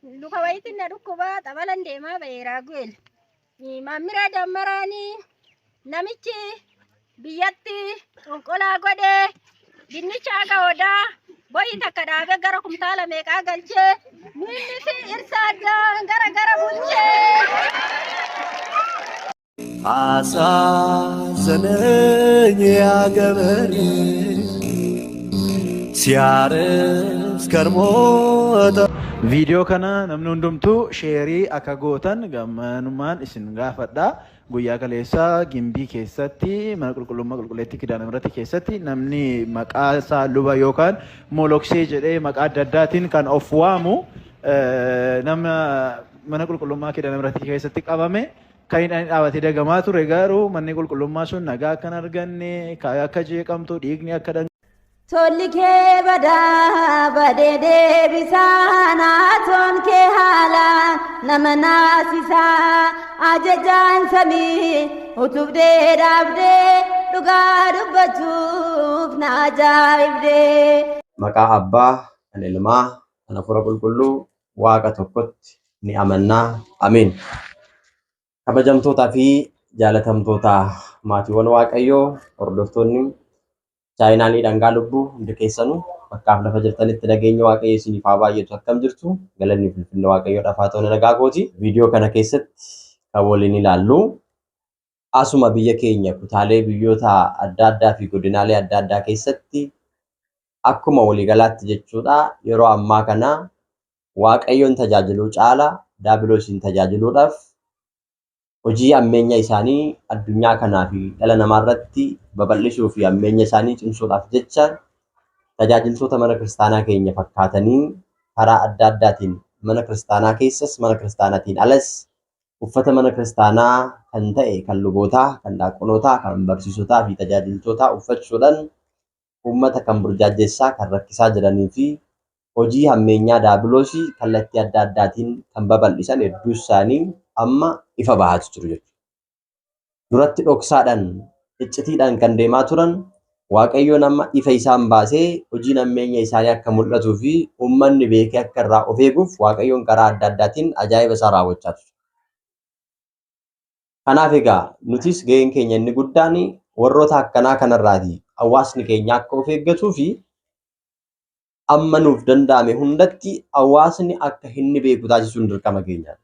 Luka wayitiin na dhukkuba xabalan deemaa ba'eeraa gu'el. Maamira dammaraanii namichi biyyatti qonqolaa godhee dinnicha akka odaa boyi takka dhaabee gara kumtaala meeqaa galchee miillisi irsaadhaan gara bulchee. አሳዘነኝ ያገበሬ ሲያርስ ከርሞ ቪዲዮ ከና namni hundumtuu sheerii akka gootan gammanumaan isin gaafadha. Guyyaa kaleessaa gimbii keessatti mana qulqullummaa qulqulleettii Kidaana Mihrati keessatti namni maqaa isaa luba yookaan moloksee jedhee maqaa adda addaatiin kan of waamu nama mana qulqullummaa Kidaana Mihrati keessatti qabame. Kan inni dhaabatee dagamaa ture garuu manni qulqullummaa sun nagaa kan arganne akka jeeqamtu dhiigni akka Tolli kee badaa badee deebisaa naatoon kee haalaan nama naasisaa ajajaan samii utubdee dhaabdee dhugaa dubbachuuf na ajaa'ibdee. Maqaa Abbaa, kan Ilmaa, kan Hafuura Qulqulluu Waaqa tokkotti ni amannaa. Amiin. Kabajamtootaa fi jaalatamtoota maatiiwwan Waaqayyoo hordoftoonni chaayinaalii dhangaa lubbuu hundi keessanuu bakkaaf lafa jirtanitti nageenya Waaqayyoo isiniif haa baay'atu. Akkam jirtu galanni ulfinni Waaqayyoodhaaf haa ta'u nagaa kooti. Viidiyoo kana keessatti kan waliin ilaallu asuma biyya keenya kutaalee biyyoota adda addaa fi godinaalee adda addaa keessatti akkuma waliigalaatti jechuudha yeroo ammaa kana Waaqayyoon tajaajiluu caala daabiloosiin tajaajiluudhaaf hojii ammeenya isaanii addunyaa kanaa fi dhala namaa irratti babal'isuu fi ammeenya isaanii cimsuudhaaf jecha tajaajiltoota mana kiristaanaa keenya fakkaatanii karaa adda addaatiin mana kiristaanaa keessas mana kiristaanaatiin alas uffata mana kiristaanaa kan ta'e kan lubootaa, kan daaqonootaa, kan barsiisotaa fi tajaajiltootaa uffachuudhaan uummata kan burjaajjessaa kan rakkisaa jiranii fi hojii ammeenyaa daabiloosii kallattii adda addaatiin kan babal'isan hedduu isaanii amma ifa bahaa jiru jechuudha. Duratti dhoksaadhaan iccitiidhaan kan deemaa turan Waaqayyoon amma ifa isaan baasee hojiin ammeenya isaanii akka mul'atuu fi uummanni beekee akka irraa of eeguuf Waaqayyoon karaa adda addaatiin ajaa'iba isaa raawwachaa ture. Kanaaf egaa nutis gaheen keenya inni guddaan warroota akkanaa kanarraati hawaasni keenya akka of eeggatuu fi amma nuuf danda'ame hundatti hawaasni akka inni beeku taasisuun dirqama keenyaadha.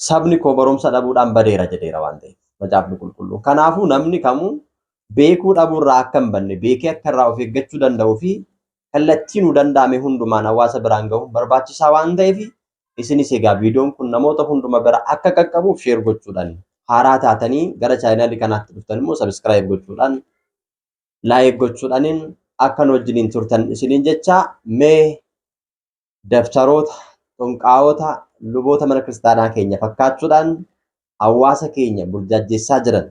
Sabni koo barumsa dhabuudhaan badeera jedheera waan ta'eef macaafni qulqulluun. Kanaafuu namni kamuu beekuu dhabuurraa akka hin banne beekee akka irraa of eeggachuu danda'uu fi kallattii nu danda'ame hundumaan hawaasa biraan gahuun barbaachisaa waan ta'eef isinis egaa viidiyoon kun namoota hunduma bira akka qaqqabuuf sheer gochuudhaan haaraa taatanii gara chaayinaalii kanaatti dhuftan immoo sabiskiraayib gochuudhaan laayik gochuudhaaniin akka nu wajjiniin turtan isiniin jecha mee daftaroota xonqaa'ota luboota mana kiristaanaa keenya fakkaachuudhaan hawaasa keenya burjaajjessaa jiran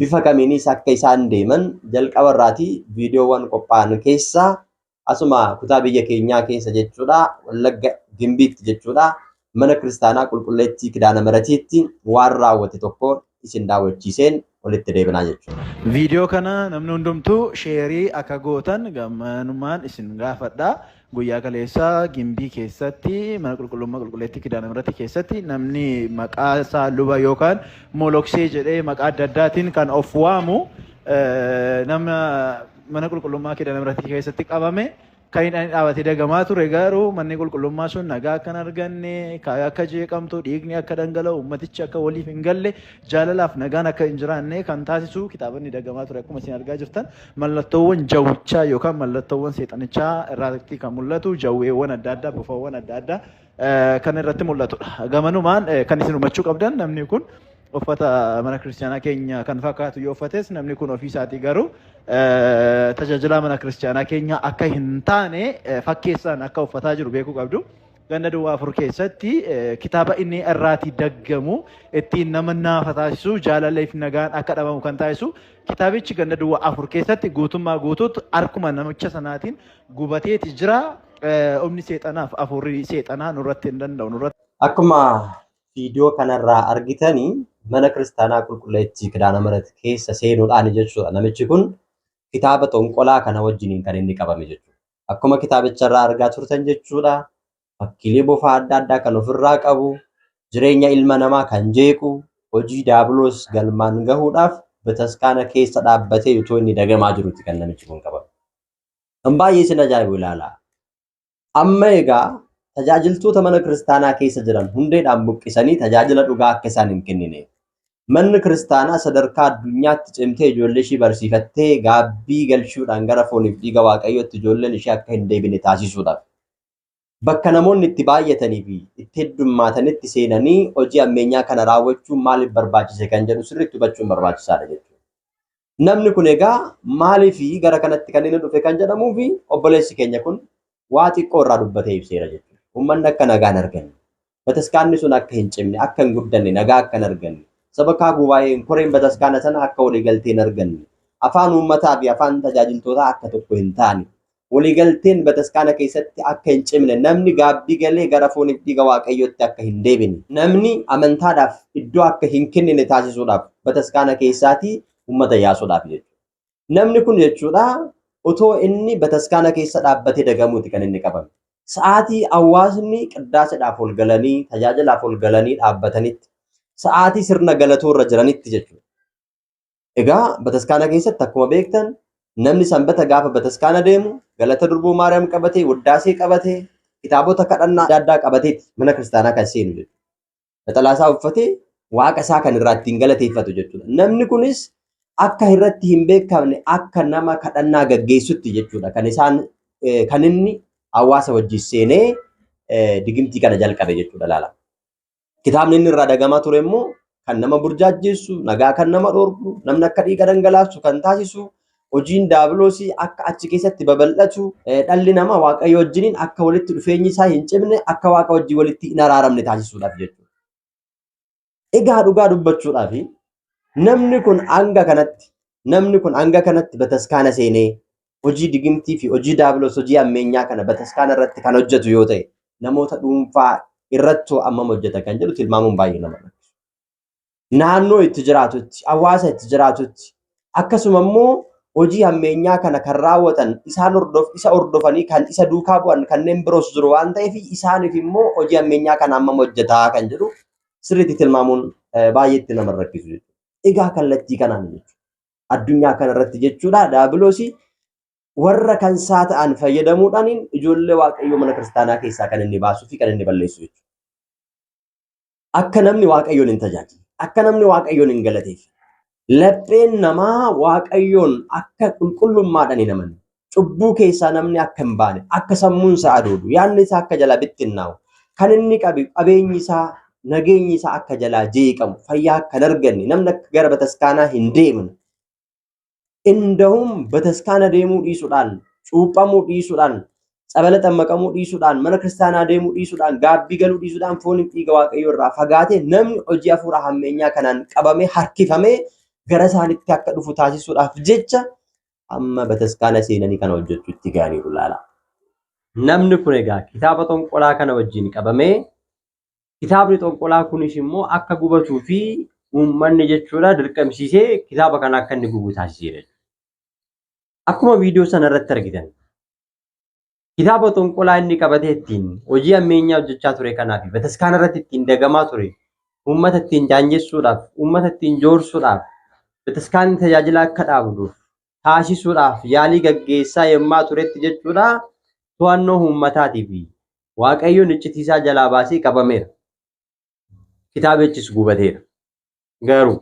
bifa kamiinis akka isaan deeman jalqaba irraatii viidiyoowwan qophaa'an keessaa asuma kutaa biyya keenyaa keessa jechuudha Wallagga Gimbiitti jechuudha mana kiristaanaa qulqulleettii Kidaana Mihratiitti waan raawwate tokko isin daawwachiiseen walitti deebinaa jechuudha. Viidiyoo kana namni hundumtuu sheerii akka gootan gammanumaan isin gaafadha. Guyyaa kaleessaa gimbii keessatti mana qulqullummaa qulqulleettii Kidaana Mihrati keessatti namni maqaa isaa luba yookaan moloksee jedhee maqaa adda addaatiin kan of waamu nama mana qulqullummaa Kidaana Mihrati keessatti qabame. Kan inni dhaabatee dagamaa ture garuu manni qulqullummaa sun nagaa akka hin arganne akka jeeqamtu dhiigni akka dhangala'u ummatichi akka waliif hin galle jaalalaaf nagaan akka hin jiraanne kan taasisu kitaabni dagamaa ture akkuma isin argaa jirtan mallattoowwan jawwichaa yookaan mallattoowwan seexanichaa irratti kan mul'atu jawweewwan adda addaa bofawwan adda addaa kan irratti mul'atudha. Gamanumaan kan isin hubachuu qabdan namni kun uffata mana kiristaanaa keenya kan fakkaatu yoo uffates namni kun ofii isaatii garuu tajaajilaa mana kiristaanaa keenya akka hin taane fakkeessaan akka uffataa jiru beekuu qabdu. Ganda Duwwaa 4 keessatti kitaaba inni irraatii daggamu ittiin nama naafa taasisu jaalaleef nagaan akka dhabamu kan taasisu kitaabichi Ganda Duwwaa 4 keessatti guutummaa guutuutti harkuma namicha sanaatiin gubateeti jira. Humni seexanaaf afurri seexanaa nurratti hin danda'u nurratti. Akkuma viidiyoo kanarraa argitanii mana kiristaanaa qulqulleettii Kidaana Mihrati keessa seenuudhaan jechuudha. Namichi kun kitaaba xonqolaa kana wajjiniin kan inni qabame jechuudha. akkuma kitaabicharraa argaa turtan jechuudha. Fakkiilee bofaa adda addaa kan ofirraa qabu, jireenya ilma namaa kan jeequ, hojii diiyaabiloos galmaan gahuudhaaf bataskaana keessa dhaabbatee utoo inni dagamaa jirutti kan namichi kun qabame. Kan baay'ee isin ajaa'ibu ilaala. Amma egaa tajaajiltoota mana kiristaanaa keessa jiran hundeedhaan buqqisanii tajaajila dhugaa akka isaan hin kennine. Manni kiristaanaa sadarkaa addunyaatti cimtee ijoollee ishii barsiifattee gaabbii galchuudhaan gara fooniif dhiiga waaqayyootti ijoolleen ishee akka hin deebine taasisuudhaaf. Bakka namoonni itti baay'atanii fi itti heddummaatanitti seenanii hojii ammeenyaa kana raawwachuun maaliif barbaachise kan jedhu sirriitti hubachuun barbaachisaadha jechuudha. Namni kun egaa maaliif gara kanatti kan inni dhufe kan jedhamuu fi obboleessi keenya kun waa xiqqoo irraa dubbatee ibseera jechuudha. Uummanni akka nagaa hin arganne, bataskaanni sun akka hin cimne, akka hin guddanne, nagaa akka hin arganne, sabakaa gubaa'een koreen bataskaana sana akka waliigaltee hin arganne, afaan uummataa fi afaan tajaajiltootaa akka tokko hin taane, waliigalteen bataskaana keessatti akka hin cimne, namni gaabbii galee gara fooniif dhiiga waaqayyootti akka hin deebine, namni amantaadhaaf iddoo akka hin kennine taasisuudhaaf bataskaana keessaatii uummata yaasuudhaaf jechuudha. Namni kun jechuudha otoo inni bataskaana keessa dhaabbatee dagamuuti kan inni qabame. Sa'aatii hawaasni qiddaasadhaaf ol galanii, tajaajilaaf ol galanii dhaabbatanitti, sa'aatii sirna galatoo irra jiranitti jechuudha. Egaa bataskaana keessatti akkuma beektan namni sanbata gaafa bataskaana deemu galata durbuu maariyaam qabatee, wuddaasee qabatee, kitaabota kadhannaa adda addaa qabatee mana kiristaanaa kan seenu jechuudha. Naxalaasaa uffatee waaqa isaa kan irraa ittiin galateeffatu jechuudha. Namni kunis akka irratti hin beekamne akka nama kadhannaa gaggeessutti jechuudha. Kan inni hawaasa wajjin seenee digimtii kana jalqabe jechuudha laala. Kitaabni inni irraa dagamaa ture immoo kan nama burjaajjessu, nagaa kan nama dhorku, namni akka dhiiga dhangalaasu kan taasisu, hojiin diiyaabiloosii akka achi keessatti babal'atu, dhalli namaa waaqayyo wajjiniin akka walitti dhufeenyi isaa hin cimne, akka waaqa wajjin walitti hin araaramne taasisuudhaaf jechuudha. Egaa dhugaa dubbachuudhaaf namni kun hanga kanatti bataskaana seenee hojii digimtii fi hojii diiyaabiloos, hojii ammeenyaa kana bataskaana irratti kan hojjetu yoo ta'e namoota dhuunfaa irratti ammam hojjeta kan jedhu tilmaamuun baay'ee nama rakkisu. Naannoo itti jiraatutti, hawaasa itti jiraatutti, akkasuma immoo hojii ammeenyaa kana kan raawwatan isa hordofanii kan isa duukaa bu'an kanneen biroos jiru waan ta'eef isaaniif immoo hojii ammeenyaa kana ammam hojjetaa kan jedhu sirriitti tilmaamuun baay'eetti nama rakkisu jechuudha. Egaa kallattii kanaan jechuudha. Addunyaa kanarratti jechuudha diiyaabiloosii warra kan isaa ta'an fayyadamuudhaan ijoollee waaqayyoo mana kiristaanaa keessaa kan inni baasuu fi kan inni balleessu jechuudha. Akka namni waaqayyoon hin tajaajille, akka namni waaqayyoon hin galateeffanne, lapheen namaa waaqayyoon akka qulqullummaadhaan hin amanne, cubbuu keessaa namni akka hin baane, akka sammuun isaa adoodu, yaadni isaa akka jalaa bittinnaa'u, kan inni qabeenyi isaa, nageenyi isaa akka jalaa jeeqamu, fayyaa akka hin arganne, namni akka gara bataskaanaa hin deemne. Indahum bataskaana deemuu dhiisuudhaan, cuuphamuu dhiisuudhaan, tsabala xammaqamuu dhiisuudhaan, mana kiristaanaa deemuu dhiisuudhaan, gaabbii galuu dhiisuudhaan fooniif dhiiga waaqayyoo irraa fagaatee namni hojii hafuura hammeenyaa kanaan qabamee harkifamee gara isaanitti akka dhufu taasisuudhaaf jecha amma bataskaana seenanii kana hojjechuutti gaaniiru laala. Namni kun egaa kitaaba xonqolaa kana wajjin qabamee kitaabni xonqolaa kunis immoo akka gubatuu fi uummanni jechuudha dirqamsiisee kitaaba kana akka inni gubu taasiseera. Akkuma viidiyoo sana irratti argitan kitaaba xonqolaa inni qabatee ittiin hojii ammeenyaa hojjechaa ture kanaa fi bataskaana irratti ittiin dagamaa ture uummata ittiin jaanjessuudhaaf, uummata ittiin joorsuudhaaf, bataskaanni tajaajila akka dhaabuuf taasisuudhaaf yaalii gaggeessaa yemmaa turetti jechuudha to'annoo uummataatii fi waaqayyoon iccitiisaa jalaa baasee qabameera. Kitaabichis gubateera. Garuu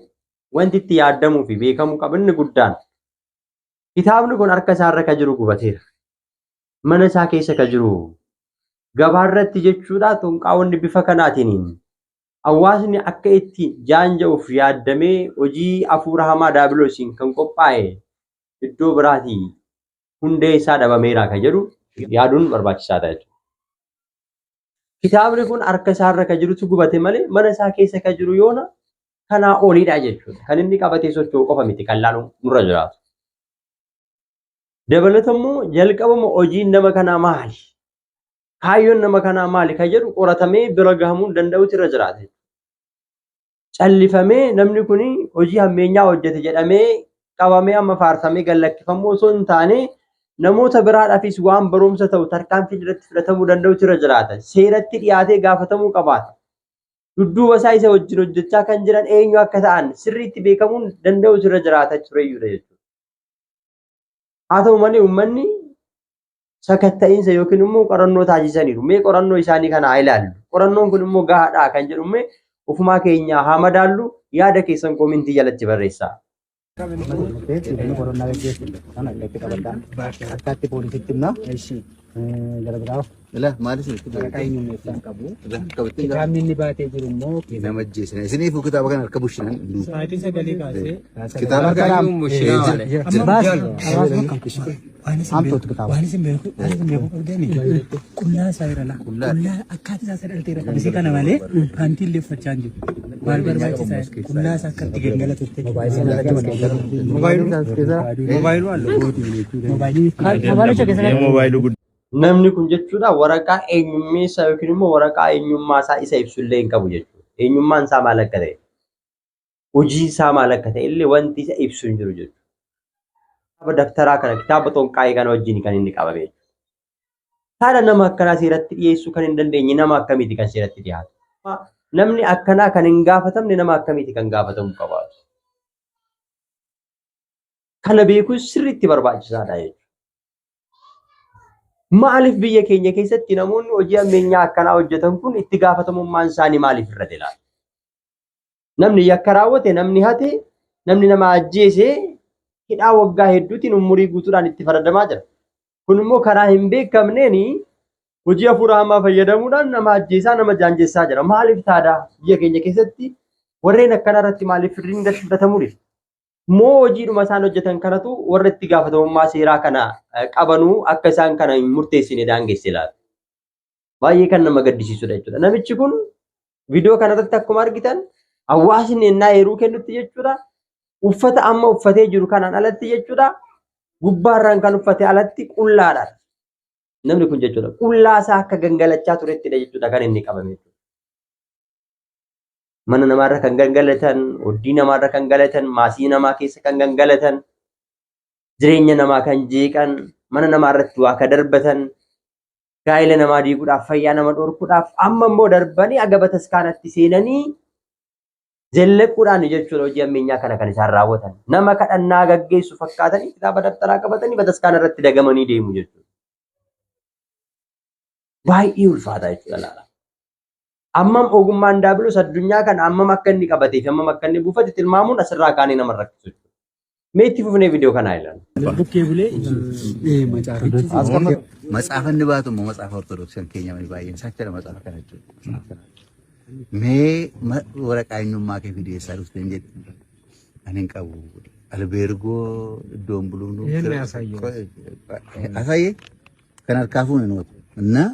wanti itti yaadamuu fi beekamuu qabu inni guddaan kitaabni kun harka isaa irra kan jiru gubateera. Mana isaa keessa kan jiru gabaarratti jechuudha xonqaawwanni bifa kanaatiin hawaasni akka itti jaanja'uuf yaadamee hojii hafuura hamaa diiyaabiloosiin kan qophaa'e iddoo biraatii hundee isaa dhabameera kan jedhu yaaduun barbaachisaadha jechuudha. Kitaabni kun harka isaa irra kan jirutu gubate malee mana isaa keessa kan jiru yoona kanaa oliidha jechuudha. Kan inni qabatee socho'u qofa miti kan laalu nurra jiraatu. Dabalatammoo jalqabama hojiin nama kanaa maali? Kaayyoon nama kanaa maali kan jedhu qoratamee bira gahamuu danda'utu irra jiraata. Callifamee namni kun hojii hammeenyaa hojjete jedhamee qabamee amma faarfamee gallakkifamu osoo hin taane namoota biraadhaafis waan barumsa ta'u tarkaanfii irratti fudhatamuu danda'utu irra jiraata. Seeratti dhiyaatee gaafatamuu qabaata. Dudduuba isaa isa wajjin hojjechaa kan jiran eenyu akka ta'an sirriitti beekamuun danda'utu irra jiraata tureyyuudha jechuudha. Haa ta'u malee uummanni sakatta'iinsa yookiin immoo qorannoo taasisaniiru. Mee qorannoo isaanii kana haa ilaallu. Qorannoon kun immoo gahaadha kan jedhu mee ofumaa keenya haa madaallu yaada keessan koomintii jalatti barreessaa. Kitaabni inni baatee jiru immoo nama ajjeesina. Isiniif kitaaba kana harka bushinan. Sa'aatii sagalee kaasee kitaaba kana waan isin beeku qabdanii qullaa isaa irra laa qullaa akkaataa isaa sadalteera qabisee kana malee paantii illee uffachaa hin jiru. Maal barbaachisaa qullaa isaa akkatti gangalatutti moobaayiluu namni kun jechuudha waraqaa eenyummeessaa yookiin immoo waraqaa eenyummaa isaa isa ibsu illee hin qabu jechuudha. Eenyummaan isaa maal akka ta'e, hojii isaa maal akka ta'e illee wanti isa ibsu hin jiru jechuudha. Kitaaba daftaraa kana kitaaba xonqaa'ee kana wajjin kan inni qabame jechuudha. Haala nama akkanaa seeratti dhiyeessuu kan hin dandeenye nama akkamiiti kan seeratti dhiyaatu? Namni akkanaa kan hin gaafatamne nama akkamiiti kan gaafatamu qabaatu? Kana beekuun sirriitti barbaachisaadha jechuudha. Maaliif biyya keenya keessatti namoonni hojii ammeenyaa akkanaa hojjetan kun itti gaafatamummaan isaanii maaliif irra ilaala? Namni yakka raawwate, namni hate, namni nama ajjeese hidhaa waggaa hedduutiin umurii guutuudhaan itti faradamaa jira. Kun immoo karaa hin beekamneen hojii hafuuraa hamaa fayyadamuudhaan nama ajjeesaa, nama jaanjessaa jira. Maaliif taadhaa biyya keenya keessatti warreen akkanaa irratti maaliif firriin fudhatamudha? Moo hojiidhuma isaan hojjetan kanatu warra itti gaafatamummaa seeraa kana qabanuu akka isaan kana hin murteessine daangessee laata? Baay'ee kan nama gaddisiisudha jechuudha. Namichi kun viidiyoo kanarratti akkuma argitan hawaasni ennaa heeruu kennutti jechuudha. Uffata amma uffatee jiru kanaan alatti jechuudha. Gubbaarraan kan uffate alatti qullaadha. Namni kun jechuudha qullaa isaa akka gangalachaa turettidha jechuudha kan inni qabame jechuudha. Mana namaarra kan gangalatan, oddii namaarra kan galatan, maasii namaa keessa kan gangalatan, jireenya namaa kan jeeqan, mana namaarratti waa ka darbatan, gaa'ela namaa diiguudhaaf, fayyaa nama dhorkuudhaaf, amma immoo darbanii aga bataskaanatti seenanii zellaquudhaan jechuudha hojii ammeenyaa kana kan isaan raawwatan. Nama kadhannaa gaggeessu fakkaatanii kitaaba daftaraa qabatanii bataskaana irratti dagamanii deemu jechuudha. Baay'ee ulfaata jechuudha laala. Ammam ogummaan daabiloos addunyaa kana ammam akka inni qabatee fi ammam akka inni buufate tilmaamuun asirraa kaanee nama rakkisu. Mee itti fufnee viidiyoo kanaa ilaalu. bukkee bulee macaafa inni baatu immoo macaafa ortodoksii keenya baay'een isaa jira macaafa kana jechuudha. Mee waraqaa eenyummaa kee fideessaa dhuftee hin jettu ani hin qabu. Albeergoo iddoon buluun asaayyee kan harkaa fuune nootu. Innaa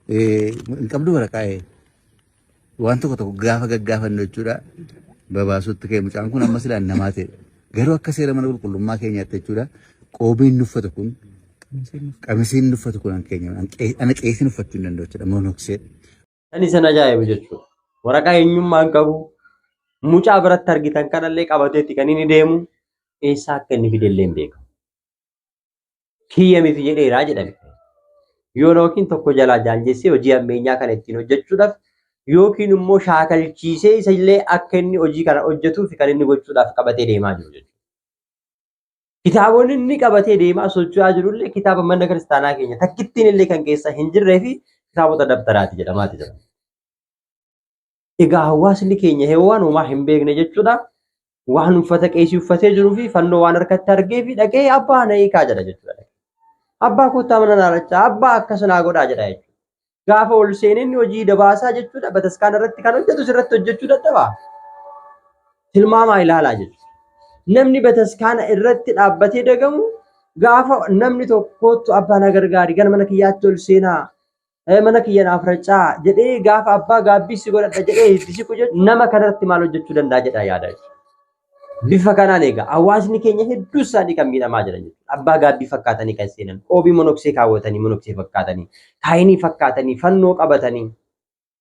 hin qabdu waraqaa waan tokko gaafa gaggaafannu jechuudha. Babaasutti kee mucaan kun amma silaan namaa ta'e. Garuu akka seera mana qulqullummaa keenyaatti jechuudha. Qoobiin nuffatu kun qamisiin nuffatu kun keenya ana qeesiin uffachuu hin danda'u jechuudha. Monoksee. Ani sana ajaa'ibu jechuudha. Waraqaa eenyummaa hin qabu. Mucaa biratti argitan kanallee qabateetti kan inni deemu eessaa akka inni fidellee hin beekamu. Kiyya miti jedheeraa jedhame. Yoo yookiin tokko jalaa jaanjessee hojii ammeenyaa kana ittiin hojjechuudhaaf yookiin immoo shaakalchiisee isa illee akka inni hojii kana hojjetuuf kan inni gochuudhaaf qabatee deemaa jiru jechuudha. Kitaabonni inni qabatee deemaa socho'aa jirullee kitaaba mana kiristaanaa keenya takkittiin illee kan keessa hin jirree fi kitaabota dabtaraati jedhamaati jira. Egaa hawaasni keenya heewwaan uumaa hin beekne jechuudha. Waan uffata qeesii uffatee jiruu fi fannoo waan harkatti argee fi dhaqee abbaa na hiikaa jedha jechuudha. Abbaa kottaa mana naalachaa abbaa akkasuma godhaa jedha jechuudha. Gaafa ol seeninni hojii dabaasaa jechuudha. Bataskaana irratti kan hojjetu sirratti hojjechuu dadhabaa. Tilmaamaa ilaalaa jechuudha. Namni bataskaana irratti dhaabbatee dagamu gaafa namni tokkootu abbaa na gargaari gara mana kiyyaatti ol seenaa mana kiyya naaf raccaa jedhee gaafa abbaa gaabbii si godhadha jedhee itti siqu nama kanarratti maal hojjechuu danda'a jedha yaada jechuudha. Bifa kanaan egaa hawaasni keenya hedduu isaanii kan miidhamaa jiran jechuudha. Abbaa gaabbii fakkaatanii kan seenan, qoobii monoksee kaawwatanii monoksee fakkaatanii, kaayinii fakkaatanii, fannoo qabatanii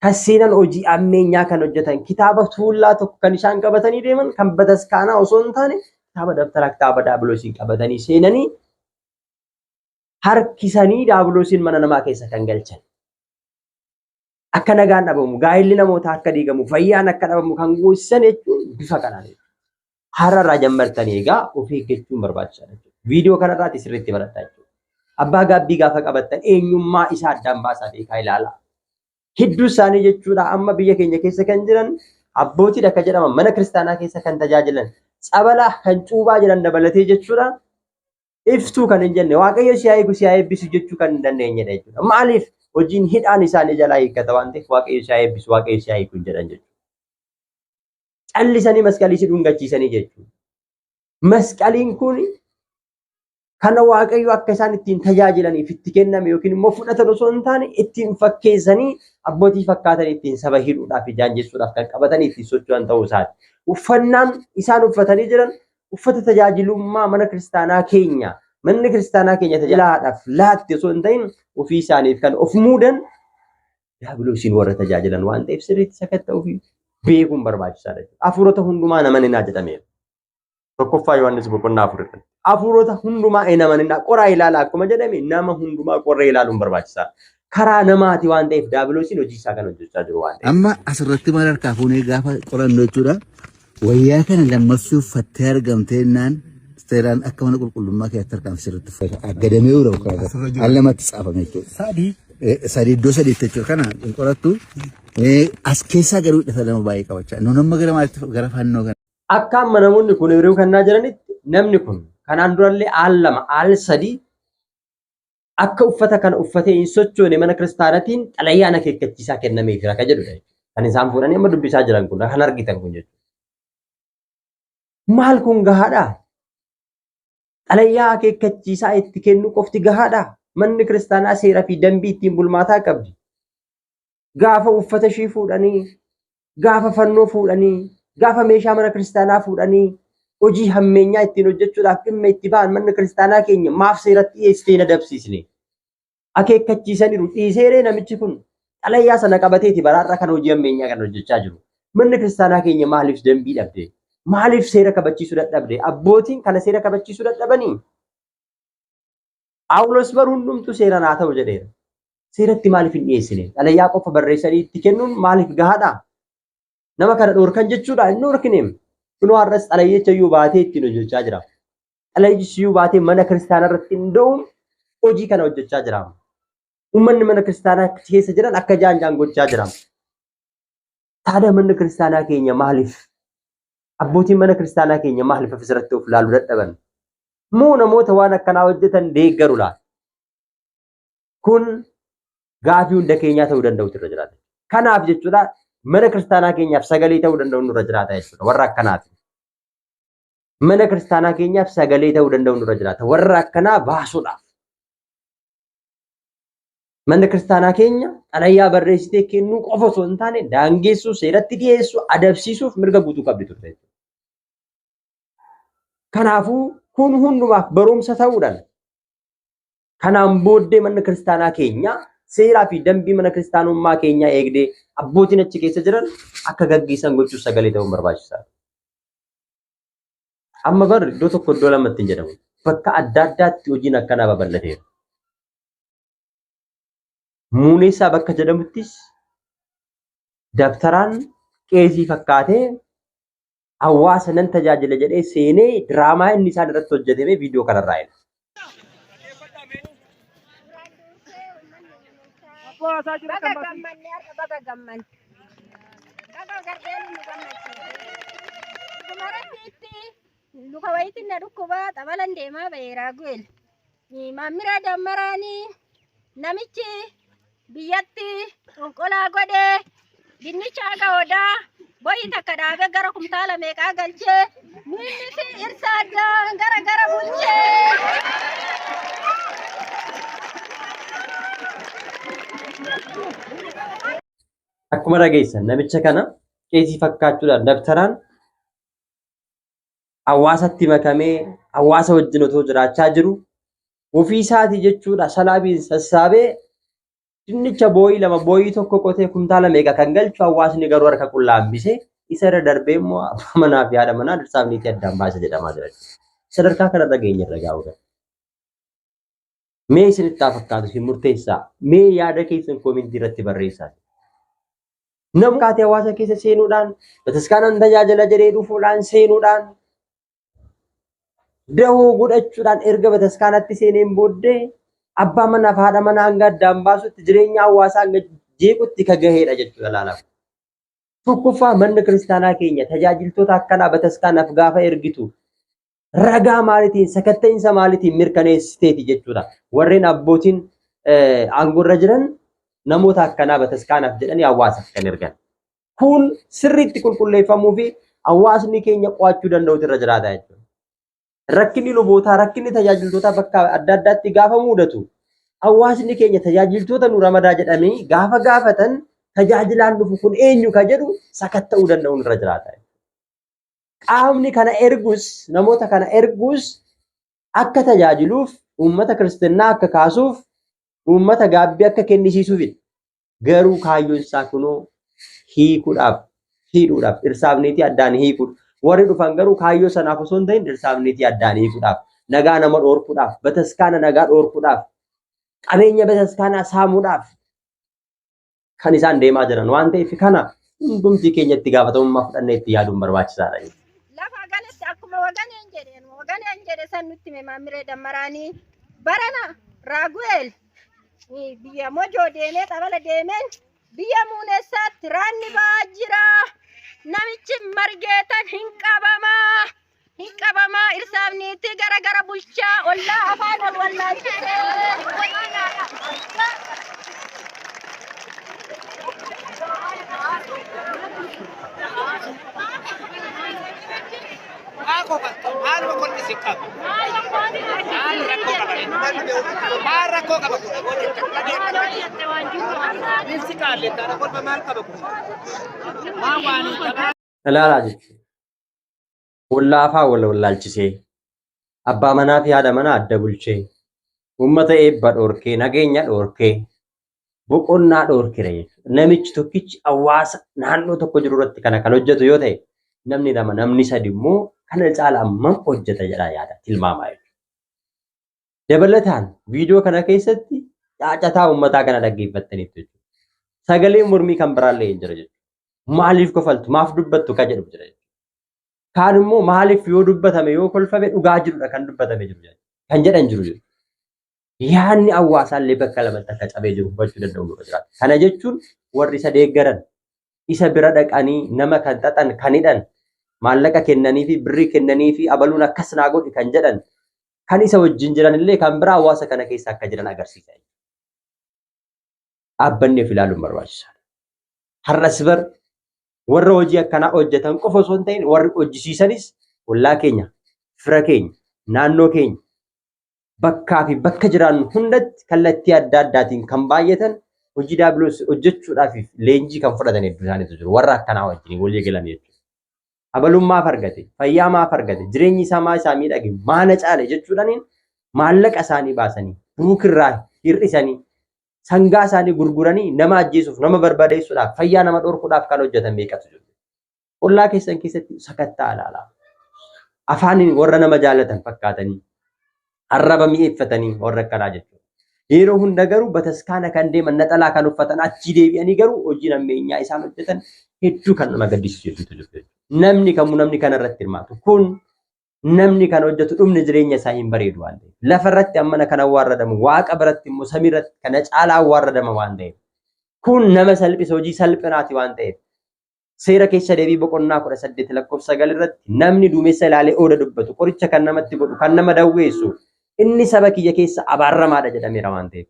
kan seenan hojii ammeenyaa kan hojjetan kitaaba tuullaa tokko kan isaan qabatanii deeman kan bataskaanaa osoo hin taane kitaaba dabtaraa kitaaba daabiloosii qabatanii seenanii harkisanii diiyaabiloosiin mana namaa keessa kan galchan. Akka nagaan dhabamu, gaa'illi namoota akka diigamu, fayyaan akka dhabamu kan goosisan jechuun bifa kanaan. Hararraa jammartanii egaa of eeggachuun barbaachisaadha. Viidiyoo kanarraati sirriitti barattaa jechuudha. Abbaa gaabbii gaafa qabattan eenyummaa isaa addaan baasaa beekaa ilaalaa. Hidduu isaanii jechuudha amma biyya keenya keessa kan jiran abbootiidha akka jedhaman mana kiristaanaa keessa kan tajaajilan tsabalaa kan cuubaa jiran dabalatee jechuudha. Iftuu kan hin jenne waaqayyo si haa eegu si haa eebbisu jechuu kan hin dandeenyedha jechuudha. Maaliif hojiin hidhaan isaanii jalaa hiikkata waan ta'eef waaqayyo si haa eebbisu waaqayyo si haa eegu hin jedhan jechuudha. Callisanii masqalii si dhungachiisanii jechuudha. Masqaliin kun kana waaqayyo akka isaan ittiin tajaajilaniif itti kenname yookiin immoo fudhatan osoo hin taane ittiin fakkeessanii abbootii fakkaatan ittiin saba hidhuudhaaf jaanjessuudhaaf kan qabatanii ittiin socho'an ta'uu isaati. Uffannaan isaan uffatanii jiran uffata tajaajilummaa mana kiristaanaa keenya manni kiristaanaa keenya tajaajilaadhaaf laatte osoo hin ta'in ofii isaaniif kan of muudan diiyaabiloosiin warra tajaajilan waan ta'eef sirriitti sakatta'uu fi beekuun barbaachisaadha. Hafuurota hundumaa nama ninaa jedhameera. Tokkoffaa Yohaannis boqonnaa 4. Hafuurota hundumaa nama ninaa qoraa ilaalaa akkuma jedhame nama hundumaa qorree ilaaluun barbaachisaadha. Karaa namaati waan ta'eef diiyaabiloosiin hojii isaa kan hojjechaa jiru waan ta'eef. Amma asirratti maal harkaa fuunee gaafa qorannoo jechuudha. Wayyaa kana lammaffii uffattee argamteennaan seeraan akka mana qulqullummaa keessatti harkaan sirriitti uffata aggadamee jiru kana al lamatti tsaafame jechuudha. Sadii iddoo sadiitti jechuudha kana qorattu as keessaa garuu hidhata lama baay'ee qabachaa. Nuun amma gara maalitti gara fannoo kana. Akka amma namoonni kun yeroo kannaa jiranitti namni kun kanaan durallee al lama al sadii akka uffata kana uffatee hin sochoone mana kiristaanaatiin xalayyaan akeekkachiisaa kennameef jira kan jedhudha. Kan isaan fuudhanii amma dubbisaa jiran kun kan argitan kun jechuudha. Maal kun gahaadha? Xalayyaa akeekkachiisaa itti kennu qofti gahaadha. Manni kiristaanaa seeraa fi dambii ittiin bulmaataa qabdi. Gaafa uffata ishii fuudhanii, gaafa fannoo fuudhanii, gaafa meeshaa mana kiristaanaa fuudhanii hojii hammeenyaa ittiin hojjechuudhaaf dhimma itti ba'an manni kiristaanaa keenya maaf seeratti dhiyeessitee na dabsiisne. Akeekkachiisaniiru dhiiseeree namichi kun xalayyaa sana qabateeti baraarraa kan hojii hammeenyaa kan hojjechaa jiru. Manni kiristaanaa keenya maaliif dambii dhabde? Maaliif seera kabachiisuu dadhabde? Abbootiin kana seera kabachiisuu dadhabanii? Phaawulos baruu hundumtu seeraan haa ta'u jedheera. Seeratti maaliif hin dhiyeessine? Xalayyaa qofa barreessanii itti kennuun maaliif gahaadha? Nama kana dhoorkan jechuudha hin dhoorkineem. Kunoo har'as xalayyicha baatee ittiin hojjechaa jira. Xalayyichi baatee mana kiristaanaa irratti hin da'uun hojii kana hojjechaa jira. Uummanni mana kiristaanaa keessa jiran akka jaanjaan gochaa jira. Taada manni kiristaanaa keenya maaliif? Abbootiin mana kiristaanaa keenya maaliif asirratti of ilaaluu dadhaban? Moo namoota waan akkanaa hojjetan deeggaru laata? Kun gaafii hunda keenyaa ta'uu danda'u irra jiraata. Kanaaf jechuudha mana kiristaanaa keenyaaf sagalee ta'uu danda'u nurra jiraata jechuudha warra akkanaati. Mana kiristaanaa keenyaaf sagalee ta'uu danda'u nurra jiraata warra akkanaa baasuudhaaf. Manni kiristaanaa keenya xalayyaa barreessitee kennuu qofa osoo hin taane daangeessuu, seeratti dhiyeessuu, adabsiisuuf mirga guutuu qabdi turte jechuudha. Kanaafuu kun hundumaaf barumsa ta'uudhaan kanaan booddee manni kiristaanaa keenya seeraa fi dambii mana kiristaanummaa keenyaa eegdee abbootiin achi keessa jiran akka gaggeessan gochuuf sagalee ta'uun barbaachisaadha. Amma bar iddoo tokko iddoo lamatti hin jedhamu. Bakka adda addaatti hojiin akkanaa babal'ateera. Muuneessaa bakka jedhamuttis dabtaraan qeesii fakkaatee hawaasa nan tajaajila jedhee seenee diraamaa inni isaan irratti hojjetame viidiyoo kanarraa jedha. Luka wayitiin na dhukkuba xabalan deemaa baheeraa gu'el. Maammiraa dammaraanii namichi biyyatti qonqolaa godhee dinnicha aga odaa boyi takka dhaabee gara kumtaala meeqaa galchee minnisi irsaa gara bulchee. Akkuma dhageessan namicha kana qeesii fakkaachuudhaan dabtaraan hawaasatti makamee hawaasa wajjin otoo jiraachaa jiru ofii isaatii jechuudha salaabiin sassaabee dinnicha booyii lama booyii tokko qotee kumtaala meeqa kan galchu hawaasni garuu harka qullaa hambisee isa irra darbee immoo abbaa manaa fi haadha manaa dhirsaaf niitii addaan baasa jedhamaa jira. Sadarkaa kanarra geenye irra gaa'udha. Mee isinitti haa fakkaatu isin murteessaa. Mee yaada keessan koomentii irratti barreessaa. Namni kaatee hawaasa keessa seenuudhaan bataskaanan tajaajila jedhee dhufuudhaan seenuudhaan dahoo godhachuudhaan erga bataskaanatti seeneen booddee abbaa manaaf haadha manaa hanga addaan baasutti jireenya hawaasaa hanga jeequtti ka gaheedha jechuudha laalaaf. Tokkoffaa manni kiristaanaa keenya tajaajiltoota akkanaa bataskaanaaf gaafa ergitu ragaa maaliitiin sakatta'insa maaliitiin mirkaneessiteeti jechuudha. Warreen abbootiin aangorra jiran namoota akkanaa bataskaanaaf jedhanii hawaasaaf kan ergan. Kun sirriitti qulqulleeffamuu fi hawaasni keenya qo'achuu danda'utu irra jiraata jechuudha. Rakkinni lubootaa, rakkinni tajaajiltoota bakka adda addaatti gaafa mudatu hawaasni keenya tajaajiltoota nu ramadaa jedhamee gaafa gaafatan tajaajilaan dhufu kun eenyu ka jedhu sakatta'uu danda'uun irra jiraata. Qaamni kana ergus namoota kana ergus akka tajaajiluuf uummata kiristaanaa akka kaasuuf uummata gaabbii akka kennisiisuuf garuu kaayyoon isaa kunoo hiikuudhaaf hidhuudhaaf dhirsaafneetii addaan hiikuudha. Warri dhufan garuu kaayyoo sanaaf osoo hin ta'in dhirsaafneetii addaan hiikuudhaaf nagaa nama dhoorkuudhaaf bataskaana nagaa dhoorkuudhaaf qabeenya bataskaanaa saamuudhaaf kan isaan deemaa jiran waan ta'eef kana hundumti keenyatti gaafatamummaa fudhannee itti yaaduun barbaachisaadha. Lafa galatti akkuma waganeen jedhe san nutti Maammiree Dammaraanii barana Raagu'eel biyya Mojoo deemee Xabala deemeen biyya Muuneessaatti raanni ba'aa jira. Namichi margeetan hin qabamaa irsaafniitti gara bulchaa ollaa afaan ol wallaalchisee. Ilaalaa jechuudha. Wallaafaa wal wallaalchisee abbaa manaa fi haadha manaa adda bulchee uummata eebba dhoorkee nageenya dhoorkee boqonnaa dhoorkira jechuudha. Namichi tokkichi hawaasa naannoo tokko jiru irratti kana kan hojjetu yoo ta'e namni lama namni sadi immoo kana caalaa hammam hojjeta jedhaa yaada tilmaamaa jechuudha. Dabalataan viidiyoo kana keessatti caacataa uummataa kana dhaggeeffattaniitu jechuudha. Sagaleen mormii kan biraallee hin jira jechuudha. Maaliif kofaltu maaf dubbattu ka jedhu jira jechuudha. Kaan immoo maaliif yoo dubbatame yoo kolfame dhugaa jirudha kan dubbatame jiru kan jedhan jiru jechuudha. Yaanni hawaasaallee bakka lamatti akka cabee jiru hubachuu danda'u nurra jiraata. Kana jechuun warri isa deeggaran isa bira dhaqanii nama kan xaxan kan hidhan maallaqa kennanii fi birrii kennanii fi abaluun akkas naa godhi kan jedhan kan isa wajjin jiran illee kan biraa hawaasa kana keessa akka jiran agarsiisa. Dhaabbanneef ilaaluun barbaachisaadha. Har'as bar warra hojii akkanaa hojjetan qofa osoo hin ta'in warri hojjisiisanis ollaa keenya, fira keenya, naannoo keenya bakkaa fi bakka jiraannu hundatti kallattii adda addaatiin kan baay'atan hojii daabiloos hojjechuudhaaf leenjii kan fudhatan hedduu isaaniitu jiru. Warra akkanaa wajjin walii galan jechuudha. Abalummaaf argate, fayyaa maaf argate, jireenyi isaa maa isaa miidhage, maana caale jechuudhaaniin maallaqa isaanii baasanii, buukirraa hir'isanii, sangaa isaanii gurguranii nama ajjeesuuf, nama barbadeessuudhaaf, fayyaa nama dhorkuudhaaf kan hojjetan beekatu jiru. Ollaa keessan keessatti sakattaa ilaalaa. Afaaniin warra nama jaalatan fakkaatanii, arraba mi'eeffatanii warra akkanaa jechuudha. Yeroo hunda garuu bataskaana kan deeman naxalaa kan uffatan achii deebi'anii garuu hojii nammeenyaa isaan hojjetan hedduu kan nama gaddisiisu jechuudha. Namni kana irratti hirmaatu kun namni kan hojjetu dhumni jireenya isaa hin bareedu waan ta'eef lafa irratti ammana kan awwaarradamu waaqa biratti immoo samii irratti kana caalaa awwaarradama waan ta'eef kun nama salphisa hojii salphinaati waan ta'eef seera keessa deebii boqonnaa 18 lakkoofsa 9 irratti namni duumessa ilaalee ooda dubbatu qoricha kan namatti godhu kan nama dawweessu inni saba kiyya keessa abaarramaadha jedhameera waan ta'eef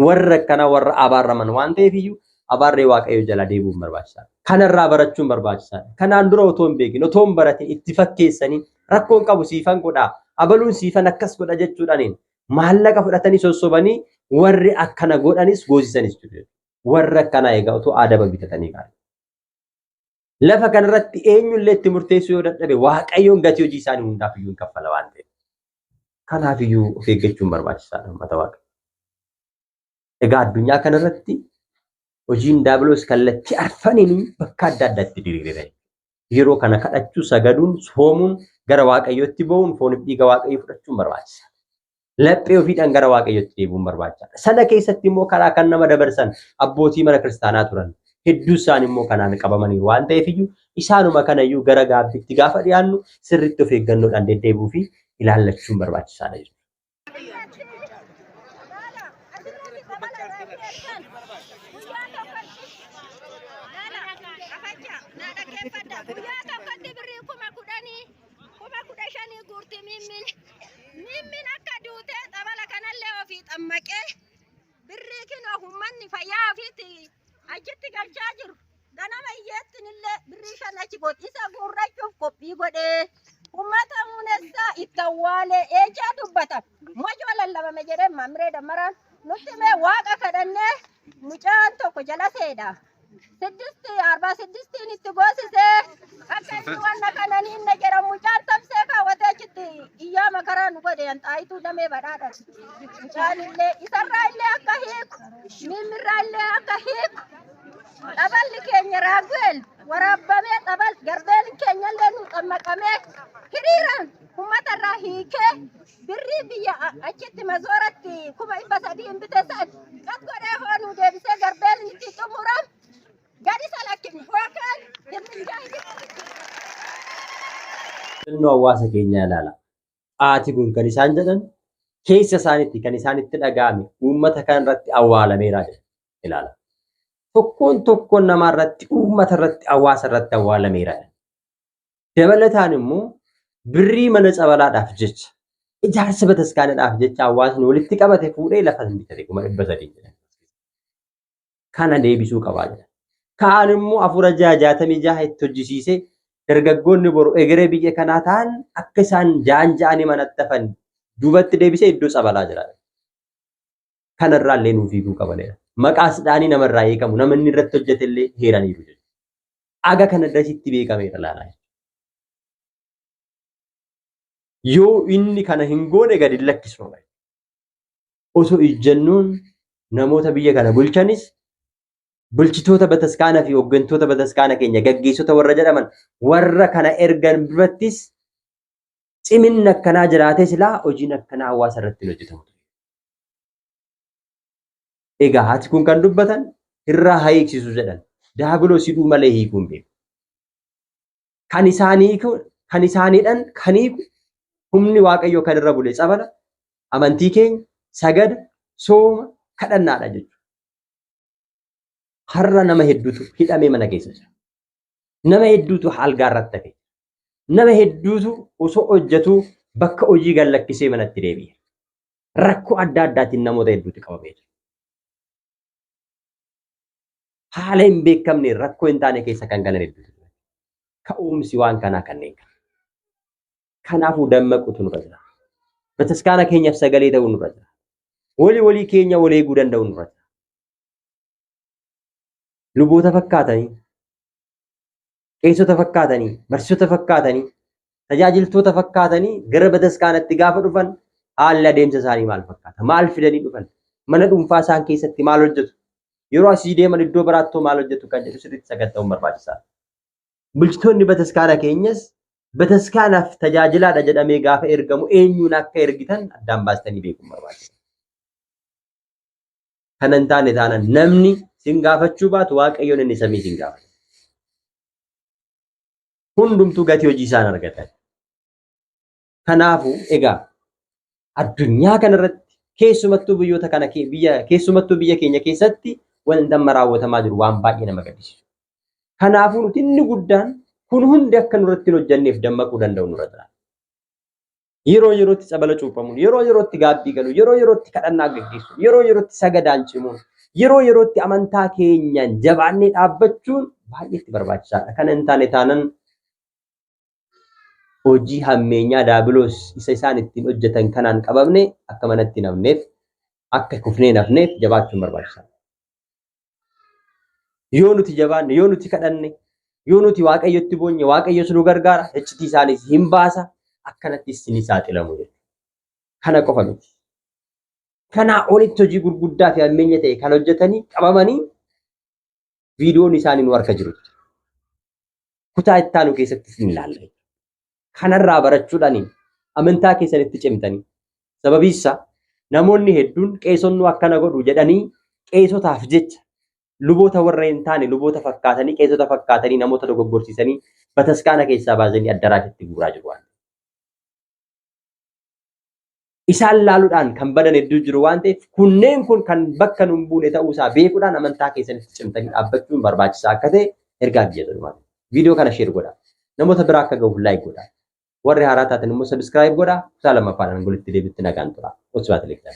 warra kana warra abaarraman waan ta'eef iyyuu abaarree waaqayyo jala deebi'uun barbaachisaadha. Kanarraa barachuun barbaachisaadha. Kanaan dura otoo hin beekin otoo hin baratin itti fakkeessanii rakkoon qabu siifan godhaa abaluun siifan akkas godha jechuudhaaniin maallaqa fudhatanii sossobanii warri akkana godhanis goosisanis jiru. Warra akkana egaa otoo adaba bitatanii qabu. Lafa kanarratti eenyullee itti murteessuu yoo dadhabe waaqayyoon gatii hojii isaanii hundaaf iyyuu hin kaffala waan ta'eef. Kanaaf iyyuu of eeggachuun barbaachisaadha uummata waaqa. Egaa addunyaa kanarratti hojiin daabiloos kallattii arfaniin bakka adda addaatti diriireera. Yeroo kana kadhachuu, sagaduun, soomuun, gara waaqayyootti ba'uun, fooniif dhiiga waaqayyoo fudhachuun barbaachisaadha. laphee ofiidhaan gara waaqayyotti deebi'uun barbaachisaadha. Sana keessatti immoo karaa kan nama dabarsan abbootii mana kiristaanaa turan hedduu isaan immoo kanaan qabamaniiru waan ta'eef iyyuu isaanuma kanayyuu gara gaabbiitti gaafa dhiyaannu sirriitti of eeggannoodhaan deddeebi'uu fi ilaallachuun barbaachisaadha jechuudha. Mimmin akka duutee xabala kanallee ofii xammaqee birrii kinoo hummanni fayyaa ofiitti achitti galchaa jiru. Ganama iyyeettinillee birrii shan achi isa guurrachuuf qophii godhee ummata muunessaa itti awwaalee ejaa dubbata. Mojoo lallabame jedhee Maammiree Dammaraan nutti mee waaqa kadhannee mucaan tokko jala seedha. 46 itti goosisee akka inni wanna kananiin na jedha mucaan tabsee kaawwatee achitti iyyaa makaraa nu godhe xaayituu damee badhaadha. Mucaan illee isarraa illee akka hiiku mimmirraa illee akka hiiku xaballi keenya Raagu'eel waraabamee garbeen keenya illee nu xammaqamee hiriiraan uummatarraa hiikee birrii biyya achitti mazooratti 300 hin biteessan qad godhee hoonuu deebisee garbeen itti xumuram. Gadi salakkin hookaan Filannoo hawaasa keenyaa ilaala. Haati kun kan isaan jedhan keessa isaaniitti kan isaanitti dhaga'ame uummata kanarratti awwaalameera jedha ilaala. Tokkoon namaa irratti uummata irratti hawaasa irratti awwaalameera. Dabalataan immoo birrii mana cabalaadhaaf jecha ijaarsa bataskaanaadhaaf jecha hawaasni walitti qabate fuudhee lafa hin bitate 300 jedha. Kana deebisuu qabaa jedha. Kaan immoo 466 itti hojjisiisee dargaggoonni boru egeree biyya kanaa ta'an akka isaan jaanja'anii manatti hafan duubatti deebisee iddoo cabalaa jira. Kanarraa illee nuuf hiikuu qabanidha. Maqaas dhaanii namarraa eegamu namni irratti hojjetellee heeraniiru jechuudha. Aga kana dasitti beekameera laalaa. Yoo inni kana hin goone gadi lakkisnu. Osoo ijjannoon namoota biyya kana bulchanis bulchitoota bataskaanaa fi hooggantoota bataskaanaa keenya gaggeessota warra jedhaman warra kana ergan birattis ciminni akkanaa jiraatee silaa hojiin akkanaa hawaasa irratti hojjetamu. Egaa haati kun kan dubbatan irraa haa eegsisu jedhan daabiloos hidhuu malee hiikuu hin beeku. Kan isaaniidhaan kan hiiku humni waaqayyoo kan irra bule cabala amantii keenya sagada sooma kadhannaadha jechuudha. Har'a nama hedduutu hidhamee mana keessa jira. Nama hedduutu algaa irratti hafe. Nama hedduutu osoo hojjetuu bakka hojii gallakkisee manatti deebi'e. Rakkoo adda addaatiin namoota hedduutu qabamee jira. Haala hin beekamne rakkoo hin taane keessa kan galan hedduutu jira. Ka'umsi waan kanaa kanneen kana. Kanaafuu dammaquutu nurra jira. Bataskaana keenyaaf sagalee ta'uu nurra jira. Walii keenya wal eeguu danda'u nurra jira. Luboota fakkaatanii, qeessota fakkaatanii, barsiisota fakkaatanii, tajaajiltoota fakkaatanii gara bataskaanatti gaafa dhufan haalli adeemsa isaanii maal fakkaata? Maal fidanii dhufan? Mana dhuunfaa isaan keessatti maal hojjetu? Yeroo asii deeman iddoo biraatti maal hojjetu kan jedhu sirriitti sagatta'uun barbaachisaadha. Bulchitoonni bataskaanaa keenyas bataskaanaaf tajaajilaadha jedhamee gaafa ergamu eenyuun akka ergitan addaan baastanii beekuun barbaachisaadha. Kana hin taane taanaan namni sin gaafachuu baatu waaqayyoon inni samii sin gaafata. Hundumtuu gatii hojii isaan argatan. Kanaafuu egaa addunyaa kanarratti keessumattuu biyyoota kana keessumattuu biyya keenya keessatti wanti amma raawwatamaa jiru waan baay'ee nama gaddisiisu. Kanaafuu nuti inni guddaan kun hundi akka nurratti hin hojjenneef dammaquu danda'u nurra jira. Yeroo yerootti cabala cuuphamuun, yeroo yerootti gaabbii galuun, yeroo yerootti kadhannaa gaggeessuun, yeroo yerootti sagadaan cimuun, yeroo yerootti amantaa keenyaan jabaannee dhaabbachuun baay'eetti barbaachisaadha. Kana hin taane taanaan hojii hammeenyaa daabiloos isa isaan ittiin hojjetan kanaan qabamne akka manatti nafneef akka kufnee nafneef jabaachuun barbaachisaadha. Yoo nuti jabaanne, yoo nuti kadhanne, yoo nuti waaqayyotti boonye, waaqayyos nu gargaara, iccitii isaaniis hin baasa. Akkanattis ni saaxilamu jechuudha. Kana qofa miti. Kanaa olitti hojii gurguddaa fi hammeenya ta'e kan hojjetanii qabamanii viidiyoon isaanii nu harka jiru. Kutaa itti aanu keessattis ni ilaalla. Kanarraa barachuudhaan amantaa keessanitti cimtanii sababiisa namoonni hedduun qeesonni akkana godhu jedhanii qeesotaaf jecha luboota warreen taane luboota fakkaatanii qeesota fakkaatanii namoota dogoggorsiisanii bataskaana keessaa baasanii addaraatitti guuraa jiru waan. Isaan laaluudhaan kan badan hedduu jiru waan ta'eef kunneen kun kan bakka nun buune ta'uusaa beekuudhaan amantaa keessanitti cimtanii dhaabbachuun barbaachisaa akka ta'e ergaa biyya dhumaa. Viidiyoo kana sheer godhaa. Namoota biraa akka gahuuf laayik godhaa. Warri haaraa taatan immoo sabiskiraayib godhaa. Kutaa lammaffaan angolitti deebitti nagaan tura. Osoo ati leektaa.